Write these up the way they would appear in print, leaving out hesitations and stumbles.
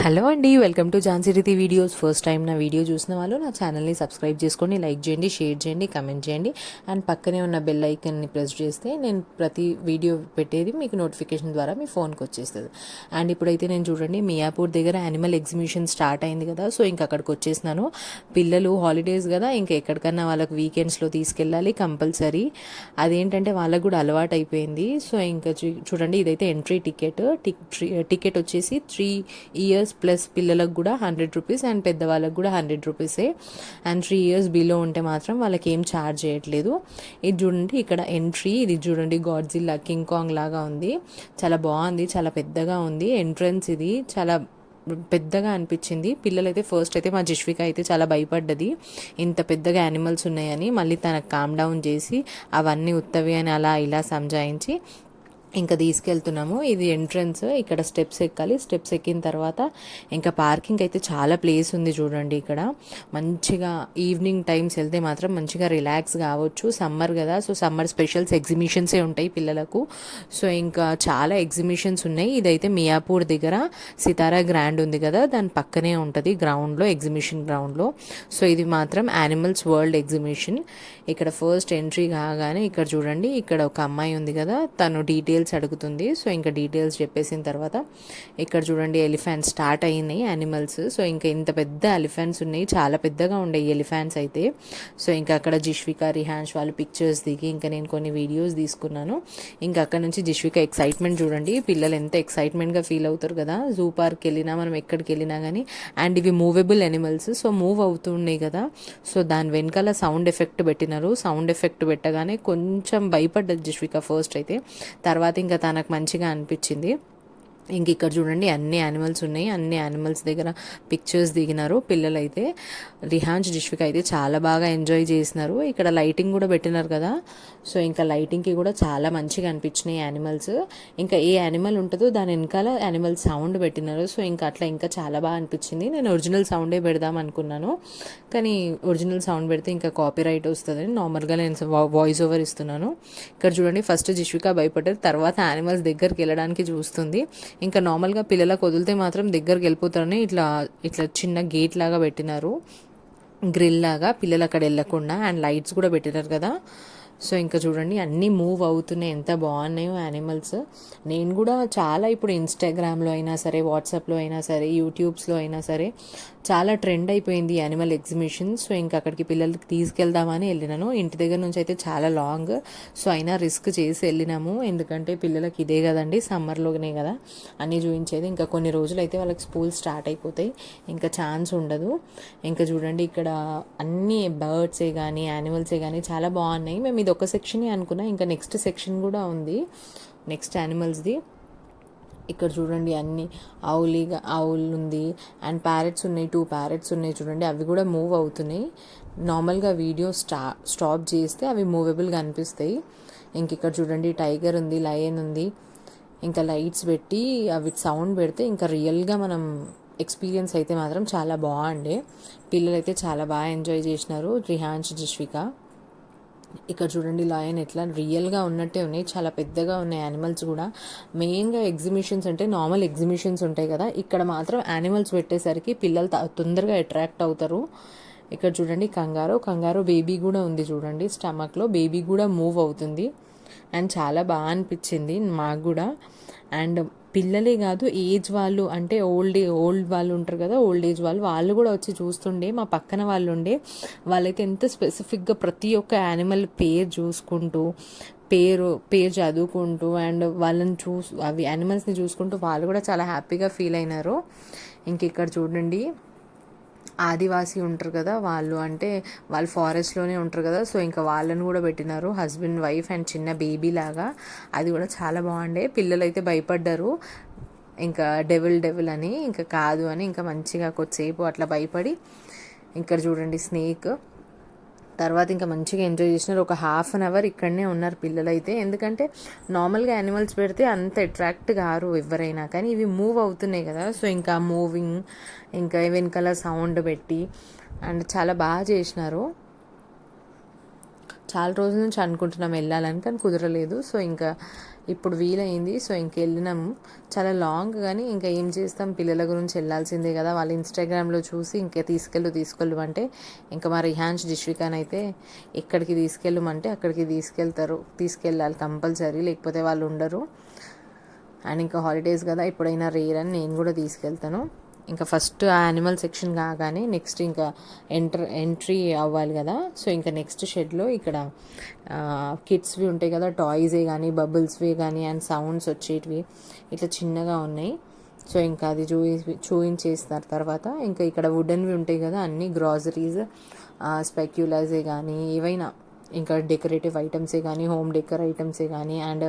Hello అండి, welcome to Jhansi Riti videos. First time నా video చూసిన వాళ్ళు నా ఛానల్ని సబ్స్క్రైబ్ చేసుకోండి, లైక్ చేయండి, షేర్ చేయండి, కమెంట్ చేయండి. అండ్ పక్కనే ఉన్న బెల్ ఐకన్ని ప్రెస్ చేస్తే నేను ప్రతి వీడియో పెట్టేది మీకు నోటిఫికేషన్ ద్వారా మీ ఫోన్కి వచ్చేస్తుంది. అండ్ ఇప్పుడైతే నేను చూడండి మియాపూర్ దగ్గర యానిమల్ ఎగ్జిబిషన్ స్టార్ట్ అయింది కదా, సో ఇంకా అక్కడికి వచ్చేసినాను. పిల్లలు హాలిడేస్ కదా, ఇంకా ఎక్కడికన్నా వాళ్ళకి వీకెండ్స్లో తీసుకెళ్ళాలి కంపల్సరీ. అదేంటంటే వాళ్ళకు కూడా అలవాటు అయిపోయింది. సో ఇంకా చూడండి ఇదైతే ఎంట్రీ టికెట్ వచ్చేసి 3 years ప్లస్ పిల్లలకు కూడా 100 రూపీస్ అండ్ పెద్దవాళ్ళకు కూడా 100 రూపీసే. అండ్ 3 years బిలో ఉంటే మాత్రం వాళ్ళకి ఏం ఛార్జ్ చేయట్లేదు. ఇది చూడండి ఇక్కడ ఎంట్రీ, ఇది చూడండి గాడ్జిల్లా కింగ్ కాంగ్ లాగా ఉంది, చాలా బాగుంది, చాలా పెద్దగా ఉంది. ఎంట్రన్స్ ఇది చాలా పెద్దగా అనిపించింది. పిల్లలైతే ఫస్ట్ అయితే మా జిష్విక అయితే చాలా భయపడ్డది, ఇంత పెద్దగా యానిమల్స్ ఉన్నాయని. మళ్ళీ తనకు కామ్ డౌన్ చేసి అవన్నీ ఉత్తవి అని అలా ఇలా సంజాయించి ఇంకా తీసుకెళ్తున్నాము. ఇది ఎంట్రన్స్, ఇక్కడ స్టెప్స్ ఎక్కాలి. స్టెప్స్ ఎక్కిన తర్వాత ఇంకా పార్కింగ్ అయితే చాలా ప్లేస్ ఉంది చూడండి. ఇక్కడ మంచిగా ఈవినింగ్ టైమ్స్ వెళ్తే మాత్రం మంచిగా రిలాక్స్ కావచ్చు. సమ్మర్ కదా, సో సమ్మర్ స్పెషల్స్ ఎగ్జిబిషన్సే ఉంటాయి పిల్లలకు. సో ఇంకా చాలా ఎగ్జిబిషన్స్ ఉన్నాయి. ఇదైతే మియాపూర్ దగ్గర సితారా గ్రాండ్ ఉంది కదా, దాని పక్కనే ఉంటుంది గ్రౌండ్లో, ఎగ్జిబిషన్ గ్రౌండ్లో. సో ఇది మాత్రం యానిమల్స్ వరల్డ్ ఎగ్జిబిషన్. ఇక్కడ ఫస్ట్ ఎంట్రీ కాగానే ఇక్కడ చూడండి, ఇక్కడ ఒక అమ్మాయి ఉంది కదా, తను డీటెయిల్స్ అడుగుతుంది. సో ఇంకా డీటెయిల్స్ చెప్పేసిన తర్వాత ఇక్కడ చూడండి ఎలిఫెంట్స్ స్టార్ట్ అయినాయి యానిమల్స్. సో ఇంకా ఇంత పెద్ద ఎలిఫెంట్స్ ఉన్నాయి, చాలా పెద్దగా ఉండే ఎలిఫెంట్స్ అయితే. సో ఇంకా అక్కడ జిష్విక రిహాన్స్ వాళ్ళు పిక్చర్స్ దిగి ఇంకా నేను కొన్ని వీడియోస్ తీసుకున్నాను. ఇంకా అక్కడ నుంచి జిష్విక ఎక్సైట్మెంట్ చూడండి, పిల్లలు ఎంత ఎక్సైట్మెంట్గా ఫీల్ అవుతారు కదా. జూ పార్క్ వెళ్ళినా మనం ఎక్కడికి వెళ్ళినా కానీ. అండ్ ఇవి మూవబుల్ యానిమల్స్, సో మూవ్ అవుతూ ఉన్నాయి కదా. సో దాని వెనకాల సౌండ్ ఎఫెక్ట్ పెట్టినారు. సౌండ్ ఎఫెక్ట్ పెట్టగానే కొంచెం భయపడ్డది జిష్విక ఫస్ట్ అయితే, తర్వాత ఇంకా తనకు మంచిగా అనిపించింది. ఇంక ఇక్కడ చూడండి అన్ని యానిమల్స్ ఉన్నాయి, అన్ని యానిమల్స్ దగ్గర పిక్చర్స్ దిగినారు పిల్లలైతే. రిహాన్స్ జిష్విక అయితే చాలా బాగా ఎంజాయ్ చేసినారు. ఇక్కడ లైటింగ్ కూడా పెట్టినారు కదా, సో ఇంకా లైటింగ్కి కూడా చాలా మంచిగా అనిపించినాయి యానిమల్స్. ఇంకా ఏ యానిమల్ ఉంటుందో దాని వెనకాల యానిమల్ సౌండ్ పెట్టినారు. సో ఇంకా అట్లా ఇంకా చాలా బాగా అనిపించింది. నేను ఒరిజినల్ సౌండే పెడదాం అనుకున్నాను, కానీ ఒరిజినల్ సౌండ్ పెడితే ఇంకా కాపీరైట్ వస్తుందని నార్మల్గా నేను వాయిస్ ఓవర్ ఇస్తున్నాను. ఇక్కడ చూడండి ఫస్ట్ జిష్విక భయపడ్డారు, తర్వాత యానిమల్స్ దగ్గరికి వెళ్ళడానికి చూస్తుంది. ఇంకా నార్మల్గా పిల్లలకు వదిలితే మాత్రం దగ్గరికి వెళ్ళిపోతారని ఇట్లా ఇట్లా చిన్న గేట్ లాగా పెట్టినారు, గ్రిల్ లాగా, పిల్లలు అక్కడ వెళ్ళకుండా. అండ్ లైట్స్ కూడా పెట్టినారు కదా. సో ఇంకా చూడండి అన్నీ మూవ్ అవుతున్నాయి, ఎంత బాగున్నాయో యానిమల్స్. నేను కూడా చాలా ఇప్పుడు ఇన్స్టాగ్రామ్లో అయినా సరే, వాట్సాప్లో అయినా సరే, యూట్యూబ్స్లో అయినా సరే చాలా ట్రెండ్ అయిపోయింది యానిమల్ ఎగ్జిబిషన్. సో ఇంకా అక్కడికి పిల్లలకి తీసుకెళ్దామని వెళ్ళినాను. ఇంటి దగ్గర నుంచి అయితే చాలా లాంగ్, సో అయినా రిస్క్ చేసి వెళ్ళినాము. ఎందుకంటే పిల్లలకి ఇదే కదండి, సమ్మర్లోనే కదా అన్నీ చూపించేది. ఇంకా కొన్ని రోజులు అయితే వాళ్ళకి స్కూల్ స్టార్ట్ అయిపోతాయి, ఇంకా ఛాన్స్ ఉండదు. ఇంకా చూడండి ఇక్కడ అన్ని బర్డ్సే కానీ యానిమల్సే కానీ చాలా బాగున్నాయి. మేము ఇది ఒక సెక్షనే అనుకున్నా, ఇంకా నెక్స్ట్ సెక్షన్ కూడా ఉంది నెక్స్ట్ యానిమల్స్ది. ఇక్కడ చూడండి అన్ని ఆవుల్ ఉంది అండ్ ప్యారెట్స్ ఉన్నాయి, 2 ప్యారెట్స్ ఉన్నాయి చూడండి, అవి కూడా మూవ్ అవుతున్నాయి. నార్మల్గా వీడియో స్టాప్ చేస్తే అవి మూవబుల్గా అనిపిస్తాయి. ఇంక ఇక్కడ చూడండి టైగర్ ఉంది, లయన్ ఉంది. ఇంకా లైట్స్ పెట్టి అవి సౌండ్ పెడితే ఇంకా రియల్గా మనం ఎక్స్పీరియన్స్ అయితే మాత్రం చాలా బాగుండే. పిల్లలైతే చాలా బాగా ఎంజాయ్ చేసినారు, రిహాన్స్ జిష్విక. ఇక్కడ చూడండి లయన్ ఎట్లా రియల్గా ఉన్నట్టే ఉన్నాయి, చాలా పెద్దగా ఉన్నాయి యానిమల్స్ కూడా. మెయిన్గా ఎగ్జిబిషన్స్ అంటే నార్మల్ ఎగ్జిబిషన్స్ ఉంటాయి కదా, ఇక్కడ మాత్రం యానిమల్స్ పెట్టేసరికి పిల్లలు తొందరగా అట్రాక్ట్ అవుతారు. ఇక్కడ చూడండి కంగారో బేబీ కూడా ఉంది చూడండి, స్టమక్లో బేబీ కూడా మూవ్ అవుతుంది. అండ్ చాలా బాగా అనిపించింది మాకు కూడా. అండ్ పిల్లలే కాదు, ఏజ్ వాళ్ళు అంటే ఓల్డ్ వాళ్ళు ఉంటారు కదా, ఓల్డ్ ఏజ్ వాళ్ళు కూడా వచ్చి చూస్తుండే. మా పక్కన వాళ్ళు ఉండే, వాళ్ళైతే ఎంత స్పెసిఫిక్గా ప్రతి ఒక్క యానిమల్ పేరు చూసుకుంటూ పేరు చదువుకుంటూ అండ్ వాళ్ళని అవి యానిమల్స్ని చూసుకుంటూ వాళ్ళు కూడా చాలా హ్యాపీగా ఫీల్ అయినారు. ఇంక ఇక్కడ చూడండి ఆదివాసీ ఉంటారు కదా, వాళ్ళు ఫారెస్ట్లోనే ఉంటారు కదా, సో ఇంకా వాళ్ళని కూడా పెట్టినారు, హస్బెండ్ వైఫ్ అండ్ చిన్న బేబీ లాగా. అది కూడా చాలా బాగుండే. పిల్లలు అయితే భయపడ్డారు, ఇంకా డెవిల్ అని, ఇంకా కాదు అని ఇంకా మంచిగా కొద్దిసేపు అట్లా భయపడి. ఇక్కడ చూడండి స్నేక్. తర్వాత ఇంకా మంచిగా ఎంజాయ్ చేసినారు. ఒక 1/2 hour ఇక్కడనే ఉన్నారు పిల్లలైతే, ఎందుకంటే నార్మల్గా యానిమల్స్ పెడితే అంత అట్రాక్ట్ కారు ఎవరైనా, కానీ ఇవి మూవ్ అవుతున్నాయి కదా, సో ఇంకా మూవింగ్ ఇంకా వెనకాల సౌండ్ పెట్టి అండ్ చాలా బాగా చేసినారు. చాలా రోజుల నుంచి అనుకుంటున్నాం వెళ్ళాలని, కానీ కుదరలేదు. సో ఇంకా ఇప్పుడు వీలైంది. సో ఇంకెళ్ళినాము. చాలా లాంగ్ కానీ ఇంకా ఏం చేస్తాం, పిల్లల గురించి వెళ్ళాల్సిందే కదా. వాళ్ళు ఇన్స్టాగ్రామ్లో చూసి ఇంకా తీసుకెళ్ళు అంటే ఇంకా మా రిహాన్స్ జిష్వికానైతే ఎక్కడికి తీసుకెళ్ళమంటే అక్కడికి తీసుకెళ్ళాలి కంపల్సరీ, లేకపోతే వాళ్ళు ఉండరు. అండ్ ఇంకా హాలిడేస్ కదా, ఎప్పుడైనా రేర్ అని నేను కూడా తీసుకెళ్తాను. ఇంకా ఫస్ట్ ఆ యానిమల్ సెక్షన్ కాగానే నెక్స్ట్ ఇంకా ఎంట్రీ అవ్వాలి కదా. సో ఇంకా నెక్స్ట్ షెడ్లో ఇక్కడ కిడ్స్వి ఉంటాయి కదా, టాయ్సే కానీ బబుల్స్వి కానీ అండ్ సౌండ్స్ వచ్చేటివి ఇట్లా చిన్నగా ఉన్నాయి. సో ఇంకా అది చూయించేస్తారు. తర్వాత ఇంకా ఇక్కడ వుడెన్వి ఉంటాయి కదా, అన్ని గ్రాసరీస్, స్పెక్యులర్సే కానీ ఏవైనా ఇంకా డెకరేటివ్ ఐటమ్సే కానీ హోమ్ డెకర్ ఐటమ్సే కానీ అండ్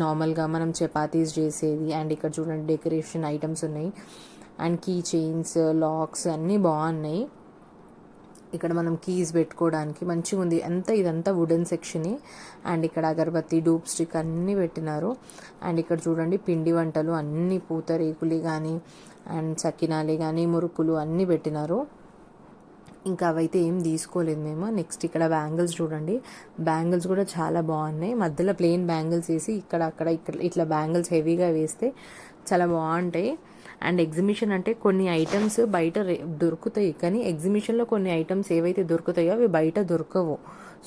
నార్మల్గా మనం చపాతీస్ చేసేది. అండ్ ఇక్కడ చూడండి డెకరేషన్ ఐటమ్స్ ఉన్నాయి అండ్ కీ చైన్స్, లాక్స్ అన్నీ బాగున్నాయి. ఇక్కడ మనం కీస్ పెట్టుకోవడానికి మంచిగా ఉంది. ఇదంతా వుడెన్ సెక్షనే. అండ్ ఇక్కడ అగరబత్తి, డూప్ స్టిక్ అన్నీ పెట్టినారు. అండ్ ఇక్కడ చూడండి పిండి వంటలు అన్నీ, పూతరేకులు కానీ అండ్ సకినాలే కానీ మురుకులు అన్నీ పెట్టినారు. ఇంకా అవైతే ఏం తీసుకోలేదు మేము. నెక్స్ట్ ఇక్కడ బ్యాంగిల్స్ చూడండి, బ్యాంగిల్స్ కూడా చాలా బాగున్నాయి. మధ్యలో ప్లెయిన్ బ్యాంగిల్స్ వేసి ఇక్కడ ఇట్లా బ్యాంగిల్స్ హెవీగా వేస్తే చాలా బాగుంటాయి. అండ్ ఎగ్జిబిషన్ అంటే కొన్ని ఐటమ్స్ బయట దొరుకుతాయి, కానీ ఎగ్జిబిషన్లో కొన్ని ఐటమ్స్ ఏవైతే దొరుకుతాయో అవి బయట దొరకవు.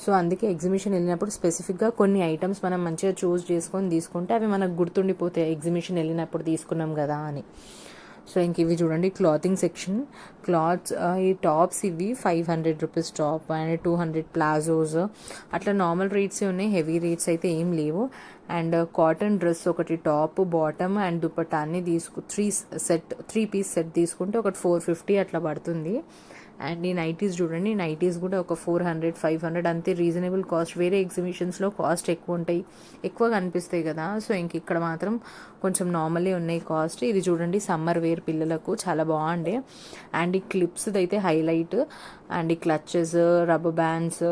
సో అందుకే ఎగ్జిబిషన్ వెళ్ళినప్పుడు స్పెసిఫిక్గా కొన్ని ఐటమ్స్ మనం మంచిగా చూస్ చేసుకొని తీసుకుంటే అవి మనకు గుర్తుండిపోతాయి, ఎగ్జిబిషన్ వెళ్ళినప్పుడు తీసుకున్నాం కదా అని. సో ఇంక ఇవి చూడండి క్లాతింగ్ సెక్షన్. క్లాత్స్ ఈ టాప్స్ ఇవి 500 రూపీస్ టాప్ అండ్ 200 ప్లాజోస్ అట్లా నార్మల్ రేట్సే ఉన్నాయి, హెవీ రేట్స్ అయితే ఏం లేవు. అండ్ కాటన్ డ్రెస్ ఒకటి టాప్ బాటమ్ అండ్ దుపట్టా అన్నీ 3 పీస్ సెట్ తీసుకుంటే ఒకటి 450 అట్లా పడుతుంది. అండ్ ఈ నైటీస్ చూడండి, నైటీస్ కూడా ఒక 400, 500 అంతే రీజనబుల్ కాస్ట్. వేరే ఎగ్జిబిషన్స్లో కాస్ట్ ఎక్కువ ఉంటాయి, ఎక్కువగా అనిపిస్తాయి కదా. సో ఇంక ఇక్కడ మాత్రం కొంచెం నార్మలే ఉన్నాయి కాస్ట్. ఇది చూడండి సమ్మర్ వేర్ పిల్లలకు చాలా బాగుండే. అండ్ ఈ క్లిప్స్ అయితే హైలైట్. అండ్ ఈ క్లచెస్, రబ్బర్ బ్యాండ్స్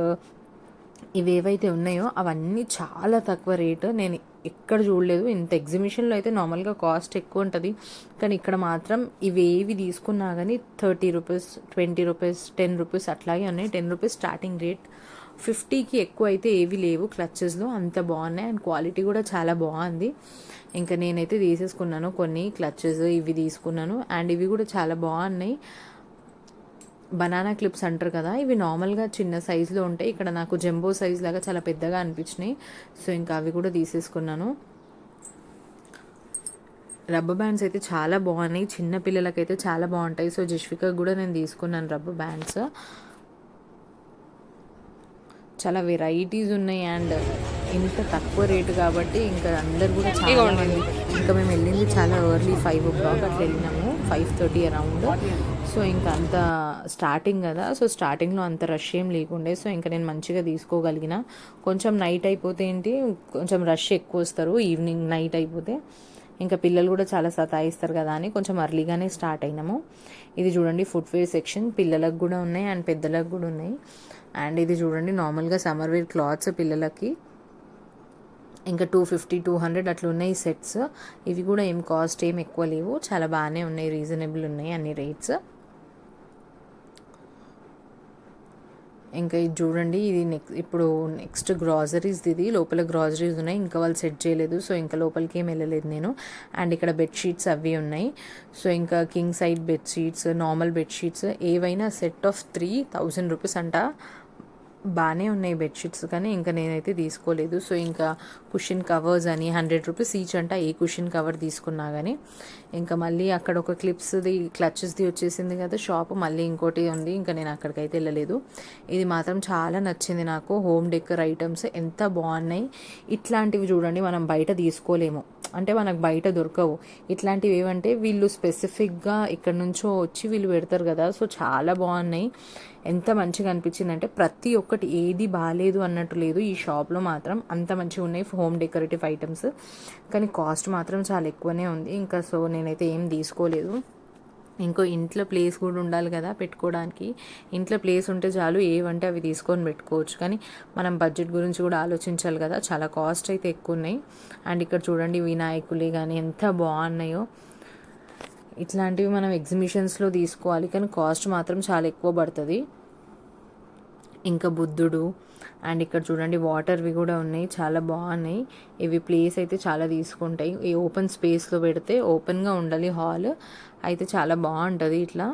ఇవేవైతే ఉన్నాయో అవన్నీ చాలా తక్కువ రేటు. నేను ఎక్కడ చూడలేదు ఇంత. ఎగ్జిబిషన్లో అయితే నార్మల్గా కాస్ట్ ఎక్కువ ఉంటుంది, కానీ ఇక్కడ మాత్రం ఇవేవి తీసుకున్నా కానీ 30 రూపీస్, 20 రూపీస్, 10 రూపీస్ అట్లాగే ఉన్నాయి. 10 రూపీస్ స్టార్టింగ్ రేట్, 50కి ఎక్కువ అయితే ఏవి లేవు క్లచెస్లో. అంత బాగున్నాయి అండ్ క్వాలిటీ కూడా చాలా బాగుంది. ఇంకా నేనైతే తీసేసుకున్నాను కొన్ని క్లచెస్, ఇవి తీసుకున్నాను. అండ్ ఇవి కూడా చాలా బాగున్నాయి. బనానా క్లిప్స్ అంటారు కదా, ఇవి నార్మల్గా చిన్న సైజులో ఉంటాయి. ఇక్కడ నాకు జంబో సైజ్ లాగా చాలా పెద్దగా అనిపించినాయి. సో ఇంకా అవి కూడా తీసేసుకున్నాను. రబ్బర్ బ్యాండ్స్ అయితే చాలా బాగున్నాయి, చిన్న పిల్లలకైతే చాలా బాగుంటాయి. సో జిష్విక కూడా నేను తీసుకున్నాను రబ్బర్ బ్యాండ్స్. చాలా వెరైటీస్ ఉన్నాయి అండ్ ఇంత తక్కువ రేటు కాబట్టి ఇంకా అందరు కూడా చాలా మంది. ఇంకా మేము వెళ్ళింది చాలా ఎర్లీ 5 o'clock అట్లా వెళ్ళినాము, 5:30 అరౌండ్. సో ఇంకా అంత స్టార్టింగ్ కదా, సో స్టార్టింగ్లో అంత రష్ ఏం లేకుండే. సో ఇంకా నేను మంచిగా తీసుకోగలిగిన. కొంచెం నైట్ అయిపోతే ఏంటి, కొంచెం రష్ ఎక్కువ వస్తారు ఈవినింగ్ నైట్ అయిపోతే. ఇంకా పిల్లలు కూడా చాలా సతాయిస్తారు కదా అని కొంచెం అర్లీగానే స్టార్ట్ అయినాము. ఇది చూడండి ఫుట్వేర్ సెక్షన్, పిల్లలకు కూడా ఉన్నాయి అండ్ పెద్దలకు కూడా ఉన్నాయి. అండ్ ఇది చూడండి నార్మల్గా సమ్మర్ వేర్ క్లాత్స్ పిల్లలకి ఇంకా 250, 200 అట్లా ఉన్నాయి సెట్స్. ఇవి కూడా ఏం కాస్ట్ ఏం ఎక్కువ లేవు, చాలా బాగానే ఉన్నాయి, రీజనబుల్ ఉన్నాయి అన్ని రేట్స్. ఇంకా ఇది చూడండి, ఇది ఇప్పుడు నెక్స్ట్ గ్రాసరీస్. ఇది లోపల గ్రాసరీస్ ఉన్నాయి, ఇంకా వాళ్ళు సెట్ చేయలేదు. సో ఇంకా లోపలికి ఏం వెళ్ళలేదు నేను. అండ్ ఇక్కడ బెడ్షీట్స్ అవి ఉన్నాయి. సో ఇంకా king side bedsheets, normal bedsheets ఏవైనా సెట్ ఆఫ్ 3000 రూపీస్ అంట. బాగానే ఉన్నాయి బెడ్షీట్స్, కానీ ఇంకా నేనైతే తీసుకోలేదు. సో ఇంకా కుషన్ కవర్స్ అని 100 రూపీస్ ఈచ్ అంట, ఏ కుషన్ కవర్ తీసుకున్నా కానీ. ఇంకా మళ్ళీ అక్కడ ఒక క్లిప్స్ది, క్లచెస్ది వచ్చేసింది కదా షాప్, మళ్ళీ ఇంకోటి ఉంది. ఇంకా నేను అక్కడికైతే వెళ్ళలేదు. ఇది మాత్రం చాలా నచ్చింది నాకు. హోమ్ డెకర్ ఐటమ్స్ ఎంత బాగున్నాయి. ఇట్లాంటివి చూడండి మనం బయట తీసుకోలేము, అంటే మనకు బయట దొరకవు. ఇట్లాంటివి ఏమంటే వీళ్ళు స్పెసిఫిక్గా ఇక్కడ నుంచో వచ్చి వీళ్ళు పెడతారు కదా. సో చాలా బాగున్నాయి. ఎంత మంచిగా అనిపించింది అంటే ప్రతి ఒక్కటి ఏది బాగాలేదు అన్నట్టు లేదు. ఈ షాప్లో మాత్రం అంత మంచిగా ఉన్నాయి హోమ్ డెకరేటివ్ ఐటమ్స్, కానీ కాస్ట్ మాత్రం చాలా ఎక్కువనే ఉంది. ఇంకా సో నేనైతే ఏం తీసుకోలేదు. ఇంకో ఇంట్లో ప్లేస్ కూడా ఉండాలి కదా పెట్టుకోవడానికి. ఇంట్లో ప్లేస్ ఉంటే చాలు, ఏవంటే అవి తీసుకొని పెట్టుకోవచ్చు, కానీ మనం బడ్జెట్ గురించి కూడా ఆలోచించాలి కదా. చాలా కాస్ట్ అయితే ఎక్కువ ఉన్నాయి. అండ్ ఇక్కడ చూడండి వినాయకులే కానీ ఎంత బాగున్నాయో. ఇట్లాంటివి మనం ఎగ్జిబిషన్స్లో తీసుకోవాలి, కానీ కాస్ట్ మాత్రం చాలా ఎక్కువ పడుతుంది. ఇంకా బుద్ధుడు అండ్ ఇక్కడ చూడండి వాటర్వి కూడా ఉన్నాయి, చాలా బాగున్నాయి. ఇవి ప్లేస్ అయితే చాలా తీసుకుంటాయి. ఈ ఓపెన్ స్పేస్లో పెడితే ఓపెన్గా ఉండాలి హాల్, అయితే చాలా బాగుంటుంది ఇట్లా.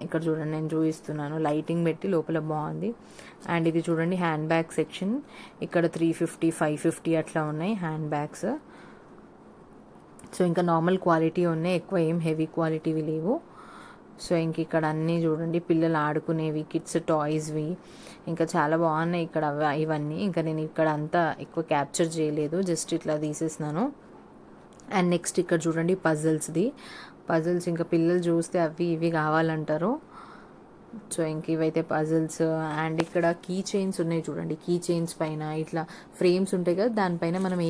ఇక్కడ చూడండి నేను చూపిస్తున్నాను, లైటింగ్ పెట్టి లోపల బాగుంది. అండ్ ఇది చూడండి హ్యాండ్ బ్యాగ్ సెక్షన్. ఇక్కడ 350 550 అట్లా ఉన్నాయి హ్యాండ్ బ్యాగ్స్. సో ఇంకా నార్మల్ క్వాలిటీ ఉన్నాయి, ఎక్కువ ఏం హెవీ క్వాలిటీవి లేవు. సో ఇంక ఇక్కడ అన్నీ చూడండి పిల్లలు ఆడుకునేవి, కిడ్స్ టాయ్స్వి ఇంకా చాలా బాగున్నాయి ఇక్కడ ఇవన్నీ. ఇంకా నేను ఇక్కడ అంతా ఎక్కువ క్యాప్చర్ చేయలేదు, జస్ట్ ఇట్లా తీసేసినాను. అండ్ నెక్స్ట్ ఇక్కడ చూడండి పజిల్స్ ఇంకా పిల్లలు చూస్తే అవి ఇవి కావాలంటారు. సో ఇంక ఇవైతే పజిల్స్. అండ్ ఇక్కడ కీ చైన్స్ ఉన్నాయి చూడండి, కీ చైన్స్ పైన ఇట్లా ఫ్రేమ్స్ ఉంటాయి కదా, దానిపైన మనం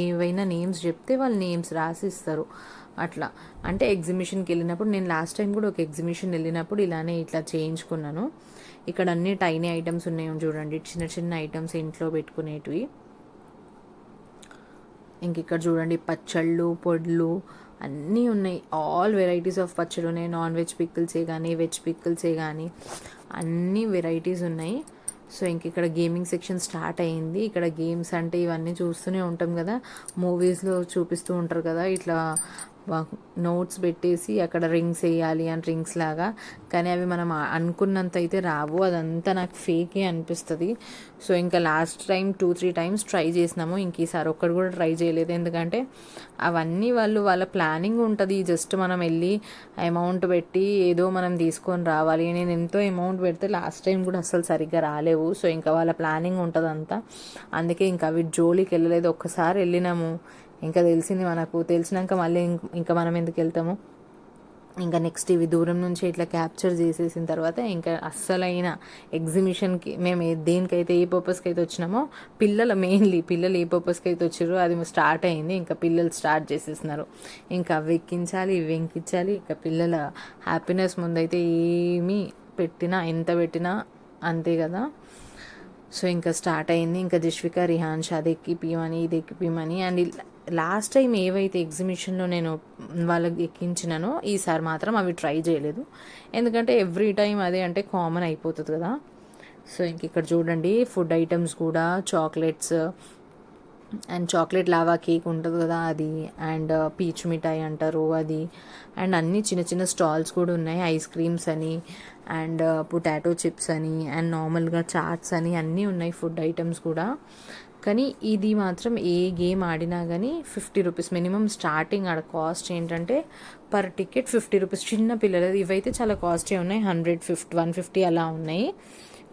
ఏవైనా నేమ్స్ చెప్తే వాళ్ళు నేమ్స్ రాసిస్తారు అట్లా. అంటే ఎగ్జిబిషన్కి వెళ్ళినప్పుడు, నేను లాస్ట్ టైం కూడా ఒక ఎగ్జిబిషన్ వెళ్ళినప్పుడు ఇలానే ఇట్లా చేయించుకున్నాను. ఇక్కడ అన్ని టైనీ ఐటమ్స్ ఉన్నాయి చూడండి, చిన్న చిన్న ఐటమ్స్ ఇంట్లో పెట్టుకునేటివి. ఇంక ఇక్కడ చూడండి పచ్చళ్ళు, పొడులు అన్నీ ఉన్నాయి, ఆల్ వెరైటీస్ ఆఫ్ పచ్చళ్ళు ఉన్నాయి. నాన్ వెజ్ పికిల్సే కానీ వెజ్ పికిల్సే కానీ అన్ని వెరైటీస్ ఉన్నాయి. సో ఇంక ఇక్కడ గేమింగ్ సెక్షన్ స్టార్ట్ అయ్యింది. ఇక్కడ గేమ్స్ అంటే ఇవన్నీ చూస్తూనే ఉంటాం కదా, మూవీస్లో చూపిస్తూ ఉంటారు కదా, ఇట్లా నోట్స్ పెట్టేసి అక్కడ రింగ్స్ వేయాలి అని రింగ్స్ లాగా, కానీ అవి మనం అనుకున్నంత అయితే రావు, అదంతా నాకు ఫేకే అనిపిస్తుంది. సో ఇంకా లాస్ట్ టైం 2-3 టైమ్స్ ట్రై చేసినాము, ఇంక ఈసారి ఒక్కడు కూడా ట్రై చేయలేదు. ఎందుకంటే అవన్నీ వాళ్ళ ప్లానింగ్ ఉంటుంది, జస్ట్ మనం వెళ్ళి అమౌంట్ పెట్టి ఏదో మనం తీసుకొని రావాలి. నేను ఎంతో అమౌంట్ పెడితే లాస్ట్ టైం కూడా అస్సలు సరిగ్గా రాలేవు. సో ఇంకా వాళ్ళ ప్లానింగ్ ఉంటుంది అంతా, అందుకే ఇంకా అవి జోలికి వెళ్ళలేదు. ఒక్కసారి వెళ్ళినాము, ఇంకా తెలిసింది మనకు, తెలిసినాక మళ్ళీ ఇంకా మనం ఎందుకు వెళ్తాము. ఇంకా నెక్స్ట్ ఇవి దూరం నుంచి ఇట్లా క్యాప్చర్ చేసేసిన తర్వాత ఇంకా అస్సలైన ఎగ్జిబిషన్కి మేము దేనికైతే ఏ పర్పస్కి అయితే వచ్చినామో, పిల్లలు ఏ పర్పస్కి అయితే వచ్చారో అది స్టార్ట్ అయింది. ఇంకా పిల్లలు స్టార్ట్ చేసేసినారు, ఇంకా అవి ఎక్కించాలి ఇవి ఎక్కించాలి. ఇంకా పిల్లల హ్యాపీనెస్ ముందైతే ఏమీ పెట్టినా ఎంత పెట్టినా అంతే కదా. సో ఇంకా స్టార్ట్ అయింది. ఇంకా జిష్విక రిహాన్ష్ అది ఎక్కిపియమని ఇది ఎక్కిపియమని. అండ్ లాస్ట్ టైం ఏవైతే ఎగ్జిబిషన్లో నేను వాళ్ళకి ఎక్కించినానో ఈసారి మాత్రం అవి ట్రై చేయలేదు, ఎందుకంటే ఎవ్రీ టైం అదే అంటే కామన్ అయిపోతుంది కదా. సో ఇంక ఇక్కడ చూడండి ఫుడ్ ఐటమ్స్ కూడా, chocolates and chocolate lava cake ఉంటుంది కదా అది, అండ్ పీచ్ మిఠాయి అంటారు అది, అండ్ అన్ని చిన్న చిన్న స్టాల్స్ కూడా ఉన్నాయి. ఐస్ క్రీమ్స్ అని అండ్ పొటాటో చిప్స్ అని అండ్ నార్మల్గా చాట్స్ అని అన్నీ ఉన్నాయి, ఫుడ్ ఐటమ్స్ కూడా. కానీ ఇది మాత్రం ఏ గేమ్ ఆడినా కానీ 50 రూపీస్ మినిమం స్టార్టింగ్. ఆడ కాస్ట్ ఏంటంటే పర్ టికెట్ 50 రూపీస్. చిన్న పిల్లలది ఇవైతే చాలా కాస్ట్లీ ఉన్నాయి, 150 అలా ఉన్నాయి.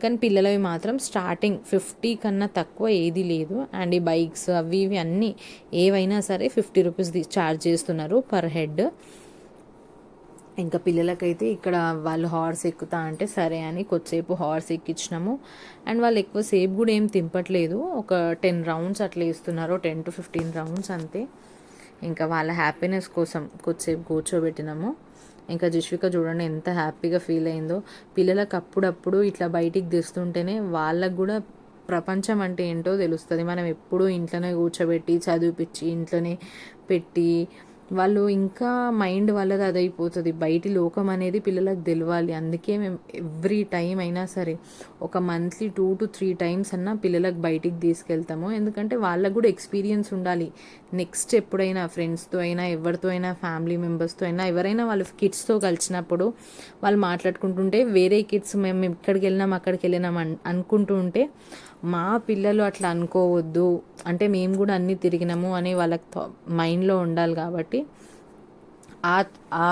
కానీ పిల్లలవి మాత్రం స్టార్టింగ్ 50 కన్నా తక్కువ ఏది లేదు. అండ్ ఈ బైక్స్ అవి ఇవి అన్నీ ఏవైనా సరే 50 రూపీస్ ఛార్జ్ చేస్తున్నారు పర్ హెడ్. ఇంకా పిల్లలకైతే ఇక్కడ వాళ్ళు హార్స్ ఎక్కుతా అంటే సరే అని కొద్దిసేపు హార్స్ ఎక్కించినాము. అండ్ వాళ్ళు ఎక్కువసేపు కూడా ఏం తింపట్లేదు, ఒక 10 రౌండ్స్ అట్లా వేస్తున్నారు, 10 to 15 రౌండ్స్ అంతే. ఇంకా వాళ్ళ హ్యాపీనెస్ కోసం కొద్దిసేపు కూర్చోబెట్టినాము. ఇంకా జిష్విక చూడండి ఎంత హ్యాపీగా ఫీల్ అయిందో. పిల్లలకు అప్పుడప్పుడు ఇట్లా బయటికి తెస్తుంటేనే వాళ్ళకు కూడా ప్రపంచం అంటే ఏంటో తెలుస్తుంది. మనం ఎప్పుడూ ఇంట్లోనే కూర్చోబెట్టి చదివిపించి ఇంట్లోనే పెట్టి వాళ్ళు ఇంకా మైండ్ వాళ్ళది అదైపోతుంది. బయటి లోకం అనేది పిల్లలకు తెలియాలి. అందుకే మేము ఎవ్రీ టైం అయినా సరే ఒక మంత్లీ 2 to 3 టైమ్స్ అన్నా పిల్లలకు బయటికి తీసుకెళ్తాము. ఎందుకంటే వాళ్ళకు కూడా ఎక్స్పీరియన్స్ ఉండాలి. నెక్స్ట్ ఎప్పుడైనా ఫ్రెండ్స్తో అయినా ఎవరితో అయినా ఫ్యామిలీ మెంబర్స్తో అయినా ఎవరైనా వాళ్ళ కిడ్స్తో కలిసినప్పుడు వాళ్ళు మాట్లాడుకుంటుంటే వేరే కిడ్స్ మేము ఇక్కడికి వెళ్ళినాం అక్కడికి వెళ్ళినాం అనుకుంటూ ఉంటే మా పిల్లలు అట్లా అనుకోవద్దు, అంటే మేము కూడా అన్నీ తిరిగినాము అని వాళ్ళకి మైండ్లో ఉండాలి. కాబట్టి ఆ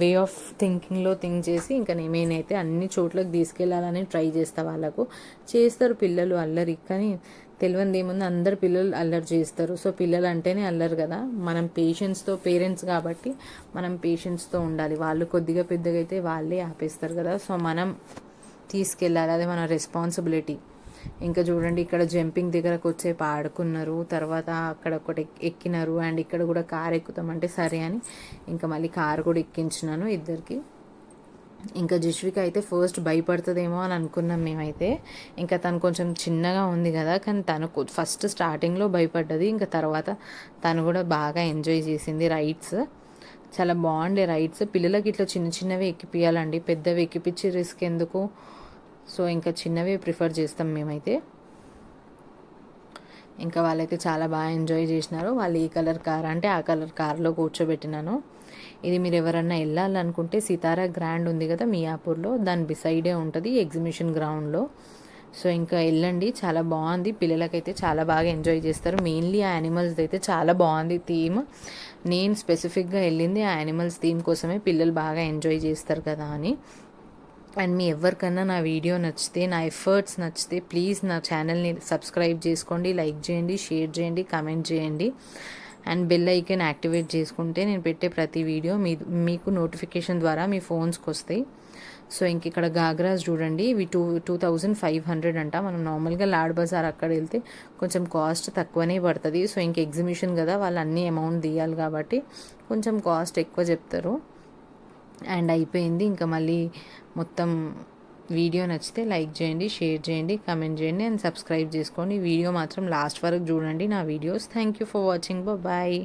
వే ఆఫ్ థింకింగ్లో థింక్ చేసి ఇంకా నేనైతే అన్ని చోట్లకి తీసుకెళ్ళాలని ట్రై చేస్తా. వాళ్ళకు చేస్తారు పిల్లలు అల్లరి, కానీ తెలియదు ఏముంది, అందరు పిల్లలు అల్లరి చేస్తారు. సో పిల్లలు అంటేనే అల్లరి కదా. మనం పేషెన్స్తో, పేరెంట్స్ కాబట్టి మనం పేషెన్స్తో ఉండాలి. వాళ్ళు కొద్దిగా పెద్దగా అయితే వాళ్ళే ఆపేస్తారు కదా. సో మనం తీసుకెళ్ళాలి, అదే మన రెస్పాన్సిబిలిటీ. ఇంకా చూడండి ఇక్కడ జంపింగ్ దగ్గరకు వచ్చేపు ఆడుకున్నారు, తర్వాత అక్కడ ఒకటి ఎక్కినారు. అండ్ ఇక్కడ కూడా కార్ ఎక్కుతామంటే సరే అని ఇంకా మళ్ళీ కారు కూడా ఎక్కించినాను ఇద్దరికి. ఇంకా జిష్విక అయితే ఫస్ట్ భయపడుతుందేమో అని అనుకున్నాం మేమైతే. ఇంకా తను కొంచెం చిన్నగా ఉంది కదా, కానీ తను ఫస్ట్ స్టార్టింగ్లో భయపడ్డది. ఇంకా తర్వాత తను కూడా బాగా ఎంజాయ్ చేసింది. రైడ్స్ చాలా బాగుండే రైడ్స్. పిల్లలకి ఇట్లా చిన్న చిన్నవి ఎక్కిపియాలండి, పెద్దవి ఎక్కిపించి రిస్క్ ఎందుకు. సో ఇంకా చిన్నవే ప్రిఫర్ చేస్తాం మేమైతే. ఇంకా వాళ్ళైతే చాలా బాగా ఎంజాయ్ చేసినారు. వాళ్ళు ఏ కలర్ కార్ అంటే ఆ కలర్ కార్లో కూర్చోబెట్టినాను. ఇది మీరు ఎవరన్నా వెళ్ళాలనుకుంటే సితారా గ్రాండ్ ఉంది కదా మియాపూర్లో, దాని బిసైడే ఉంటుంది ఎగ్జిబిషన్ గ్రౌండ్లో. సో ఇంకా వెళ్ళండి, చాలా బాగుంది. పిల్లలకైతే చాలా బాగా ఎంజాయ్ చేస్తారు. మెయిన్లీ ఆ యానిమల్స్ అయితే చాలా బాగుంది థీమ్. నేను స్పెసిఫిక్గా వెళ్ళింది ఆ యానిమల్స్ థీమ్ కోసమే, పిల్లలు బాగా ఎంజాయ్ చేస్తారు కదా అని. అండ్ మీ ఎవరికన్నా నా వీడియో నచ్చితే, నా ఎఫర్ట్స్ నచ్చితే ప్లీజ్ నా ఛానల్ని సబ్స్క్రైబ్ చేసుకోండి, లైక్ చేయండి, షేర్ చేయండి, కమెంట్ చేయండి. అండ్ బెల్ ఐకాన్ యాక్టివేట్ చేసుకుంటే నేను పెట్టే ప్రతి వీడియో మీకు నోటిఫికేషన్ ద్వారా మీ ఫోన్స్కి వస్తాయి. సో ఇంక ఇక్కడ గాగ్రాస్ చూడండి, ఇవి 2500 అంట. మనం నార్మల్గా లాడ్ బజార్ అక్కడ వెళ్తే కొంచెం కాస్ట్ తక్కువనే పడుతుంది. సో ఇంక ఎగ్జిబిషన్ కదా, వాళ్ళు అన్ని అమౌంట్ తీయాలి కాబట్టి కొంచెం కాస్ట్ ఎక్కువ చెప్తారు. అండ్ అయిపోయింది. ఇంకా మళ్ళీ మొత్తం వీడియో నచ్చితే లైక్ చేయండి, షేర్ చేయండి, కమెంట్ చేయండి అండ్ సబ్స్క్రైబ్ చేసుకోండి. వీడియో మాత్రం లాస్ట్ వరకు చూడండి నా videos. Thank you for watching. Bye.